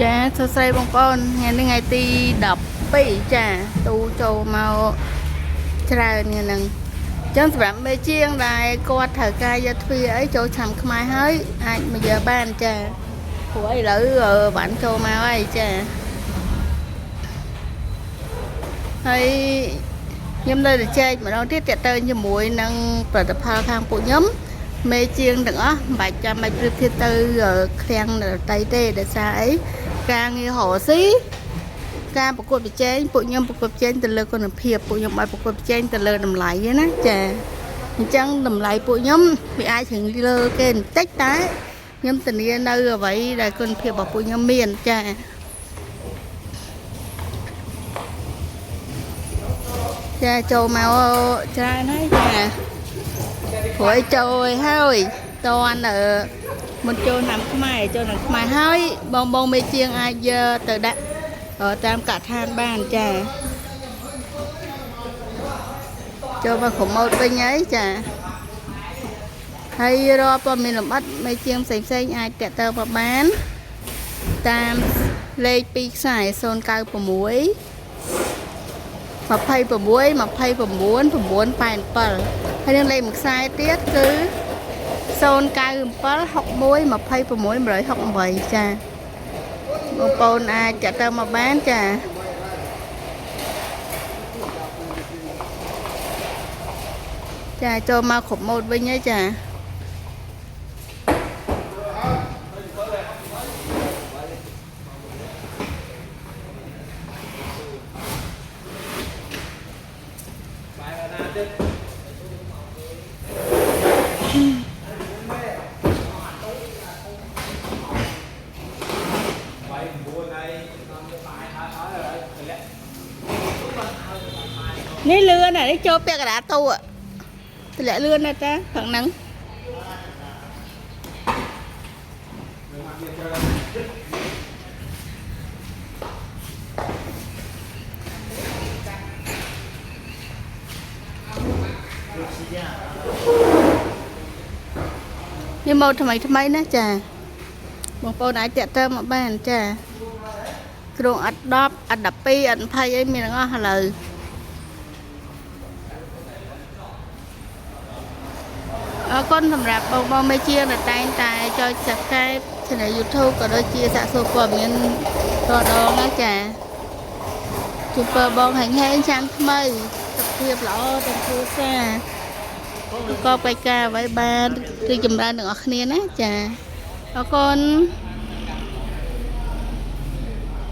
ចាសួស្តីបងប្អូនថ្ងៃនេះថ្ងៃទី12ចាទូចូលមកច្រើនថ្ងៃហ្នឹងចឹងសម្រាប់មេជាងដែលគាត់ត្រូវការយកទ្វារអីចូលឆ្នាំខ្មែរហើយអាចមកយកបានចាព្រោះឥឡូវបានចូលមកហើយចាហើយខ្ញុំនៅតែចែកម្ដងទៀតតើទៅជាមួយនឹងផលិតផលខាងពួកខ្ញុំមេជាងទាំងអស់មិនបាច់ចាំបាច់ប្រៀបធៀបទៅឃ្លាំងដតៃទេដោយសារអីការងាររកស៊ីការប្រកួតប្រជែងពួកខ្ញុំប្រកួតប្រជែងទៅលើគុណភាពពួកខ្ញុំឲ្យប្រកួតប្រជែងទៅលើតម្លៃណាចាអញ្ចឹងតម្លៃពួកខ្ញុំវាអាចถึงលើគេបន្តិចតែខ្ញុំធានានៅអ្វីដែលគុណភាពរបស់ពួកខ្ញុំមានចាចាចូលមកច្រើនហើយចាព្រោះចូលហើយតន់មុនចូលឆ្នាំខ្មែរចូលឆ្នាំខ្មែរហើយបងមេជាងអាចយកទៅដាក់តាមកឋានបានចាចូលមកក្រុមម៉ូតវិញហើយចាហើយរាល់ព័ត៌មានលម្អិតមេជាងផ្សេងអាចតាក់ទងមកបានតាមលេខ2ខ្សែ096 26 29 987ហើយនឹងលេខមួយខ្សែទៀតគឺ097 61 26 168ចាបងប្អូនអាចចាក់ទៅមកបានចាចាចូលមកគ្រប់ម៉ូតវិញហើយចានេះលឿននេះចូលពាក់កណ្ដាលទូតម្លាក់លឿនណាស់តាខាងហ្នឹងនេះម៉ូតថ្មីណាចាបងប្អូនអាចតាក់ទងមកបានចាគ្រងអត់10អត់12អត់20អីមានទាំងអស់ឥឡូវអរគុណសម្រាប់បងមេជាដែលតែងតែចុច Subscribe Channel YouTube ក៏ដូចជាសាកសួរព័ត៌មានតដងណាចាជូនពរបងហែងចាំថ្មីសុខភាពល្អទាំងគ្រួសារក៏បេការអ្វីបានរីកចម្រើនទាំងអស់គ្នាណាចាអរគុណ